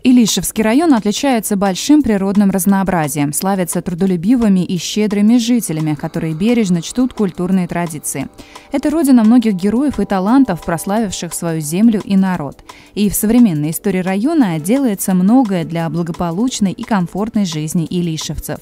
Илишевский район отличается большим природным разнообразием, славится трудолюбивыми и щедрыми жителями, которые бережно чтут культурные традиции. Это родина многих героев и талантов, прославивших свою землю и народ. И в современной истории района делается многое для благополучной и комфортной жизни илишевцев.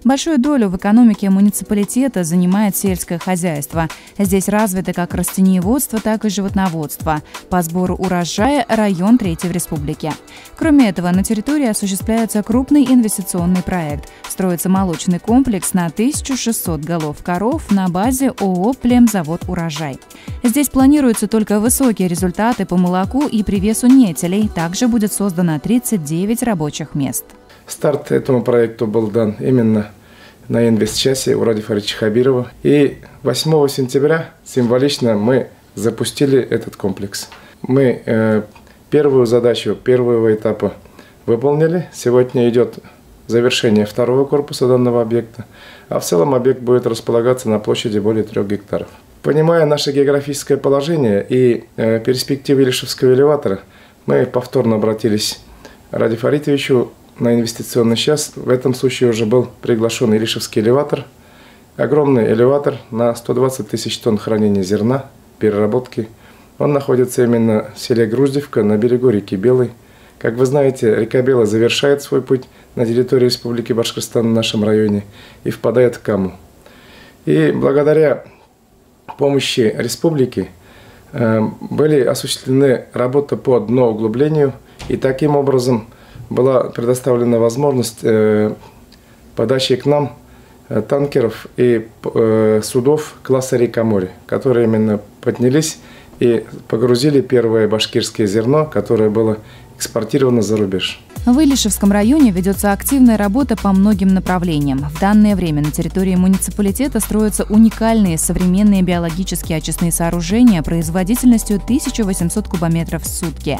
Большую долю в экономике муниципалитета занимает сельское хозяйство. Здесь развито как растениеводство, так и животноводство. По сбору урожая район третий в республике. Кроме этого, на территории осуществляется крупный инвестиционный проект. Строится молочный комплекс на 1600 голов коров на базе ООО «Племзавод Урожай». Здесь планируются только высокие результаты по молоку и привесу нетелей. Также будет создано 39 рабочих мест. Старт этому проекту был дан именно на инвестчасе у Ради Фаридовича Хабирова. И 8 сентября символично мы запустили этот комплекс. Мы первую задачу первого этапа выполнили. Сегодня идет завершение второго корпуса данного объекта. А в целом объект будет располагаться на площади более 3 гектаров. Понимая наше географическое положение и перспективы Илишевского элеватора, мы повторно обратились к Ради Фаридовичу на инвестиционный час. В этом случае уже был приглашен Илишевский элеватор. Огромный элеватор на 120 тысяч тонн хранения зерна, переработки. Он находится именно в селе Груздевка на берегу реки Белой. Как вы знаете, река Белая завершает свой путь на территории Республики Башкортостан в нашем районе и впадает в Каму. И благодаря помощи республики были осуществлены работы по дноуглублению, и таким образом была предоставлена возможность подачи к нам танкеров и судов класса «Река-море», которые именно поднялись и погрузили первое башкирское зерно, которое было экспортировано за рубеж. В Илишевском районе ведется активная работа по многим направлениям. В данное время на территории муниципалитета строятся уникальные современные биологические очистные сооружения производительностью 1800 кубометров в сутки.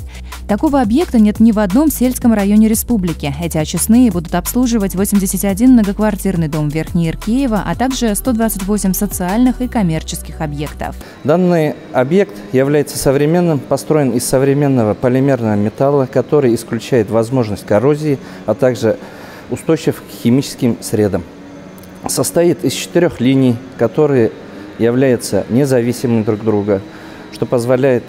Такого объекта нет ни в одном сельском районе республики. Эти очистные будут обслуживать 81 многоквартирный дом Верхней Иркеева, а также 128 социальных и коммерческих объектов. Данный объект является современным, построен из современного полимерного металла, который исключает возможность коррозии, а также устойчив к химическим средам. Состоит из 4 линий, которые являются независимыми друг от друга, что позволяет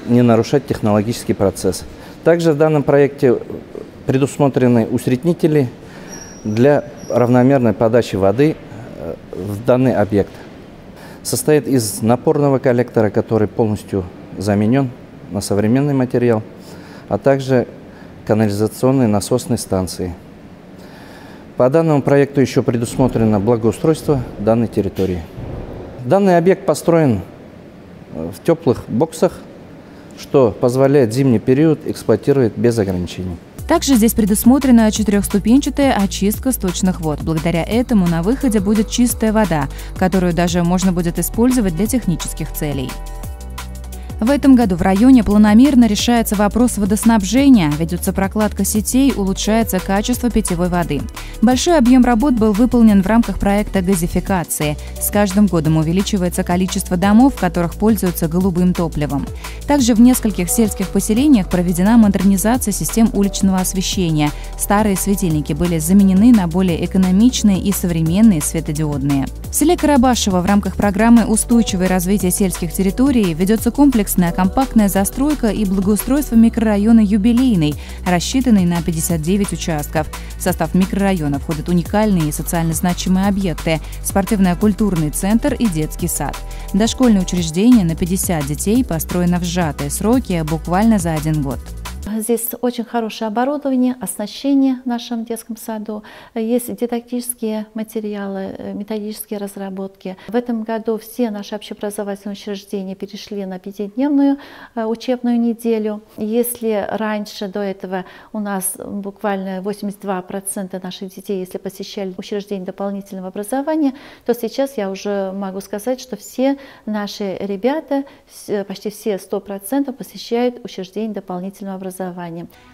не нарушать технологический процесс. Также в данном проекте предусмотрены усреднители для равномерной подачи воды в данный объект. Состоит из напорного коллектора, который полностью заменен на современный материал, а также канализационной насосной станции. По данному проекту еще предусмотрено благоустройство данной территории. Данный объект построен в теплых боксах, что позволяет в зимний период эксплуатировать без ограничений. Также здесь предусмотрена 4-ступенчатая очистка сточных вод. Благодаря этому на выходе будет чистая вода, которую даже можно будет использовать для технических целей. В этом году в районе планомерно решается вопрос водоснабжения, ведется прокладка сетей, улучшается качество питьевой воды. Большой объем работ был выполнен в рамках проекта газификации. С каждым годом увеличивается количество домов, в которых пользуются голубым топливом. Также в нескольких сельских поселениях проведена модернизация систем уличного освещения. Старые светильники были заменены на более экономичные и современные светодиодные. В селе Карабашево в рамках программы «Устойчивое развитие сельских территорий» ведется комплексная компактная застройка и благоустройство микрорайона «Юбилейный», рассчитанный на 59 участков. В состав микрорайона входят уникальные и социально значимые объекты – спортивно-культурный центр и детский сад. Дошкольное учреждение на 50 детей построено в сжатые сроки буквально за 1 год. Здесь очень хорошее оборудование, оснащение в нашем детском саду. Есть дидактические материалы, методические разработки. В этом году все наши общеобразовательные учреждения перешли на 5-дневную учебную неделю. Если раньше, до этого, у нас буквально 82% наших детей, если посещали учреждения дополнительного образования, то сейчас я уже могу сказать, что все наши ребята, почти все 100% посещают учреждения дополнительного образования.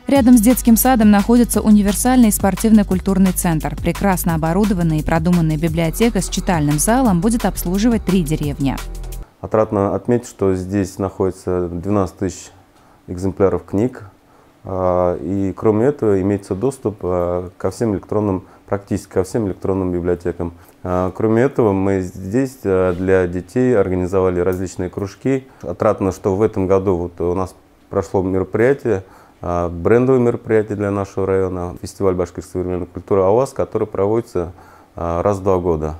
Рядом с детским садом находится универсальный спортивно-культурный центр. Прекрасно оборудованная и продуманная библиотека с читальным залом будет обслуживать 3 деревни. Отрадно отметить, что здесь находится 12 тысяч экземпляров книг, И кроме этого имеется доступ ко всем электронным, практически ко всем электронным библиотекам. Кроме этого, мы здесь для детей организовали различные кружки. Отрадно, что в этом году вот у нас прошло мероприятие, брендовое мероприятие для нашего района, фестиваль башкирской современной культуры АУАЗ, который проводится раз в 2 года.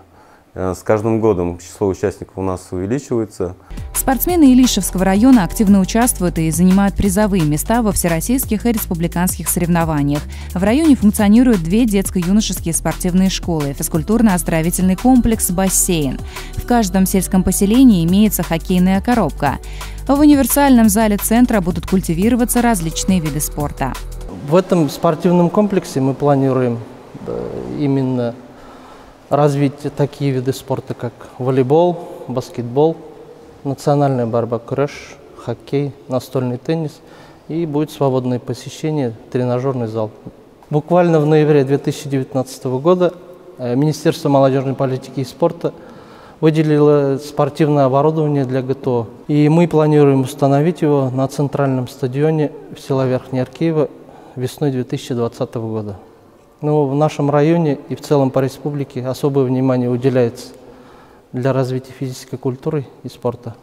С каждым годом число участников у нас увеличивается. Спортсмены Илишевского района активно участвуют и занимают призовые места во всероссийских и республиканских соревнованиях. В районе функционируют 2 детско-юношеские спортивные школы, физкультурно-оздоровительный комплекс, бассейн. В каждом сельском поселении имеется хоккейная коробка. В универсальном зале центра будут культивироваться различные виды спорта. В этом спортивном комплексе мы планируем именно развить такие виды спорта, как волейбол, баскетбол, национальная борьба, крэш, хоккей, настольный теннис, и будет свободное посещение, тренажерный зал. Буквально в ноябре 2019 года Министерство молодежной политики и спорта выделило спортивное оборудование для ГТО. И мы планируем установить его на центральном стадионе в село Верхнее Аркеево весной 2020 года. Но в нашем районе и в целом по республике особое внимание уделяется для развития физической культуры и спорта.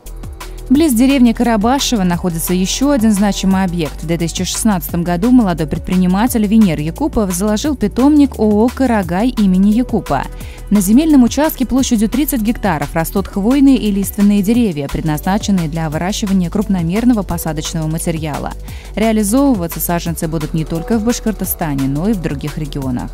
Близ деревни Карабашево находится еще один значимый объект. В 2016 году молодой предприниматель Венер Якупов заложил питомник ООО «Карагай» имени Якупа. На земельном участке площадью 30 гектаров растут хвойные и лиственные деревья, предназначенные для выращивания крупномерного посадочного материала. Реализовываться саженцы будут не только в Башкортостане, но и в других регионах.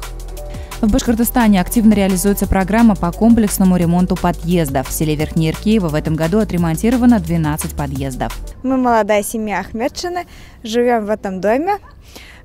В Башкортостане активно реализуется программа по комплексному ремонту подъездов. В селе Верхнее Аркеево в этом году отремонтировано 12 подъездов. Мы молодая семья Ахмедшины, живем в этом доме.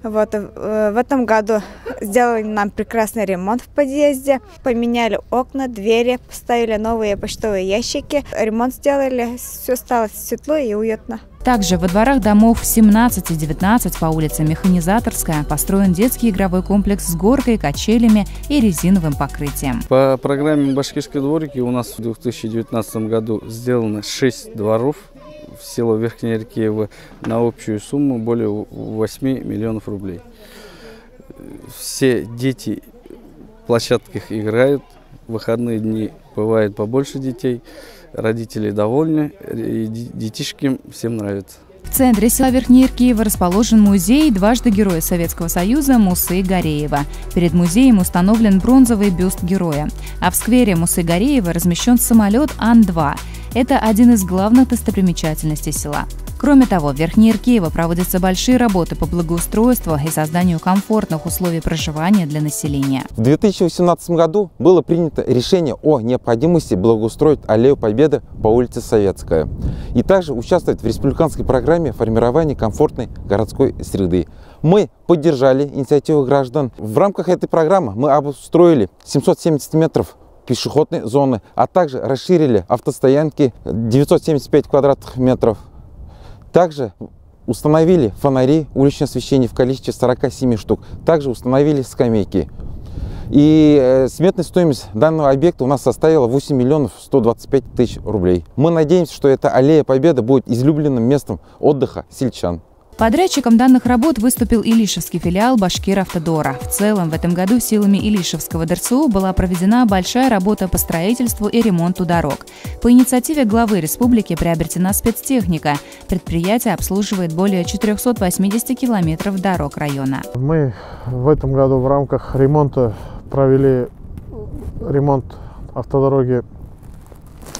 Вот, в этом году сделали нам прекрасный ремонт в подъезде. Поменяли окна, двери, поставили новые почтовые ящики. Ремонт сделали, все стало светло и уютно. Также во дворах домов 17 и 19 по улице Механизаторская построен детский игровой комплекс с горкой, качелями и резиновым покрытием. По программе «Башкирские дворики» у нас в 2019 году сделано 6 дворов в село Верхнее Аркеево на общую сумму более 8 миллионов рублей. Все дети в площадках играют, в выходные дни бывает побольше детей. Родители довольны, и детишкам всем нравится. В центре села Верхнее Аркеево расположен музей дважды Героя Советского Союза Мусы Гареева. Перед музеем установлен бронзовый бюст героя. А в сквере Мусы Гареева размещен самолет Ан-2. Это один из главных достопримечательностей села. Кроме того, в Верхнее Аркеево проводятся большие работы по благоустройству и созданию комфортных условий проживания для населения. В 2018 году было принято решение о необходимости благоустроить аллею Победы по улице Советская и также участвовать в республиканской программе формирования комфортной городской среды. Мы поддержали инициативу граждан. В рамках этой программы мы обустроили 770 метров пешеходной зоны, а также расширили автостоянки 975 квадратных метров. Также установили фонари, уличное освещение в количестве 47 штук. Также установили скамейки. И сметная стоимость данного объекта у нас составила 8 миллионов 125 тысяч рублей. Мы надеемся, что эта аллея Победы будет излюбленным местом отдыха сельчан. Подрядчиком данных работ выступил Илишевский филиал Башкиравтодора. В целом, в этом году силами Илишевского ДРЦУ была проведена большая работа по строительству и ремонту дорог. По инициативе главы республики приобретена спецтехника. Предприятие обслуживает более 480 километров дорог района. Мы в этом году в рамках ремонта провели ремонт автодороги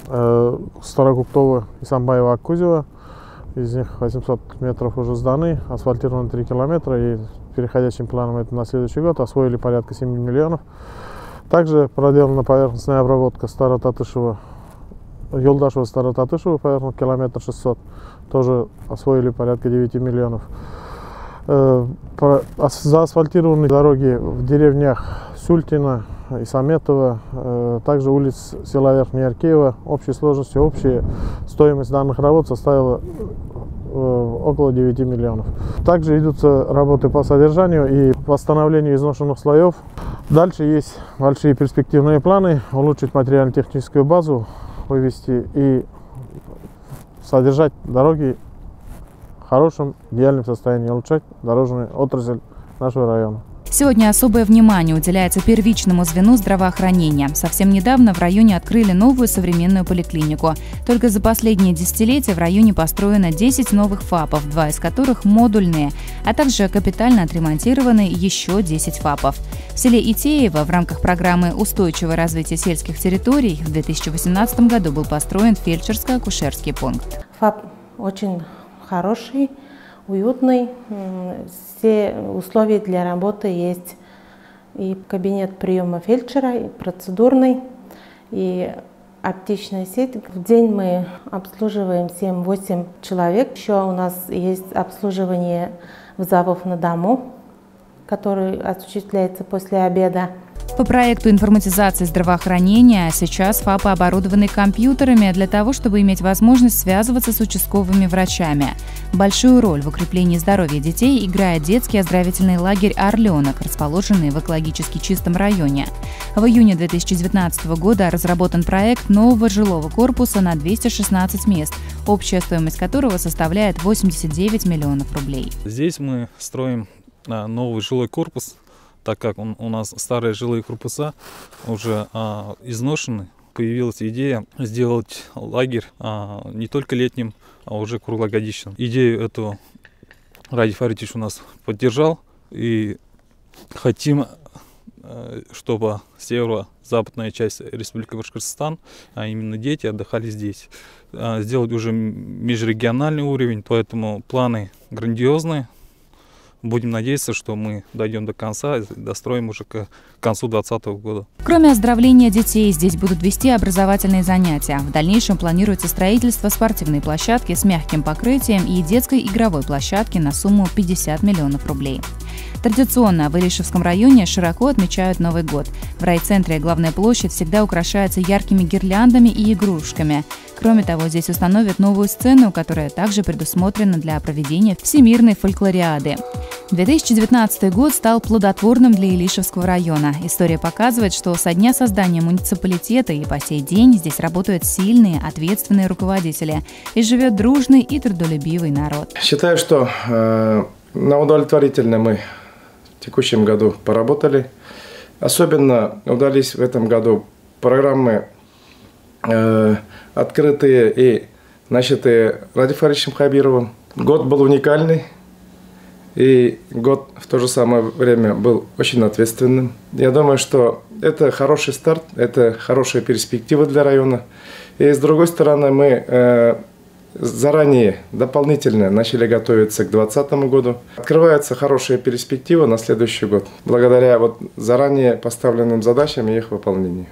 Старокуптово-Исамбаево-Аккузево. Из них 800 метров уже сданы, асфальтировано 3 километра, и переходящим планом это на следующий год освоили порядка 7 миллионов. Также проделана поверхностная обработка Старотатышева, Юлдашева-Старотатышева, поверхность километр 600, тоже освоили порядка 9 миллионов. Заасфальтированы дороги в деревнях Сюльтина, Исаметова, также улиц села Верхнее Аркеево. Общей сложностью, общая стоимость данных работ составила около 9 миллионов. Также идут работы по содержанию и восстановлению изношенных слоев. Дальше есть большие перспективные планы: улучшить материально-техническую базу, вывести и содержать дороги хорошем, идеальном состоянии, улучшать дорожную отрасль нашего района. Сегодня особое внимание уделяется первичному звену здравоохранения. Совсем недавно в районе открыли новую современную поликлинику. Только за последние десятилетия в районе построено 10 новых ФАПов, 2 из которых модульные, а также капитально отремонтированы еще 10 ФАПов. В селе Итеево в рамках программы «Устойчивое развитие сельских территорий» в 2018 году был построен фельдшерско-акушерский пункт. ФАП очень хороший, уютный, все условия для работы есть. И кабинет приема фельдшера, и процедурный, и аптечная сеть. В день мы обслуживаем 7-8 человек. Еще у нас есть обслуживание вызовов на дому, который осуществляется после обеда. По проекту информатизации здравоохранения сейчас ФАПы оборудованы компьютерами для того, чтобы иметь возможность связываться с участковыми врачами. Большую роль в укреплении здоровья детей играет детский оздоровительный лагерь «Орленок», расположенный в экологически чистом районе. В июне 2019 года разработан проект нового жилого корпуса на 216 мест, общая стоимость которого составляет 89 миллионов рублей. Здесь мы строим новый жилой корпус, так как у нас старые жилые корпуса уже изношены. Появилась идея сделать лагерь не только летним, а уже круглогодичным. Идею эту Ради Фаритович у нас поддержал, и хотим, чтобы северо-западная часть Республики Башкортостан, а именно дети, отдыхали здесь. Сделать уже межрегиональный уровень, поэтому планы грандиозные. Будем надеяться, что мы дойдем до конца и достроим уже к концу 2020 года. Кроме оздоровления детей, здесь будут вести образовательные занятия. В дальнейшем планируется строительство спортивной площадки с мягким покрытием и детской игровой площадки на сумму 50 миллионов рублей. Традиционно в Илишевском районе широко отмечают Новый год. В райцентре главная площадь всегда украшается яркими гирляндами и игрушками. Кроме того, здесь установят новую сцену, которая также предусмотрена для проведения всемирной фольклориады. 2019 год стал плодотворным для Илишевского района. История показывает, что со дня создания муниципалитета и по сей день здесь работают сильные, ответственные руководители и живет дружный и трудолюбивый народ. Считаю, что на удовлетворительно мы в текущем году поработали. Особенно удались в этом году программы, открытые и начатые Ради Фаритовичем Хабировым. Год был уникальный, и год в то же самое время был очень ответственным. Я думаю, что это хороший старт, это хорошая перспектива для района. И с другой стороны, мы заранее, дополнительно начали готовиться к 2020 году. Открывается хорошая перспектива на следующий год, благодаря заранее поставленным задачам и их выполнению.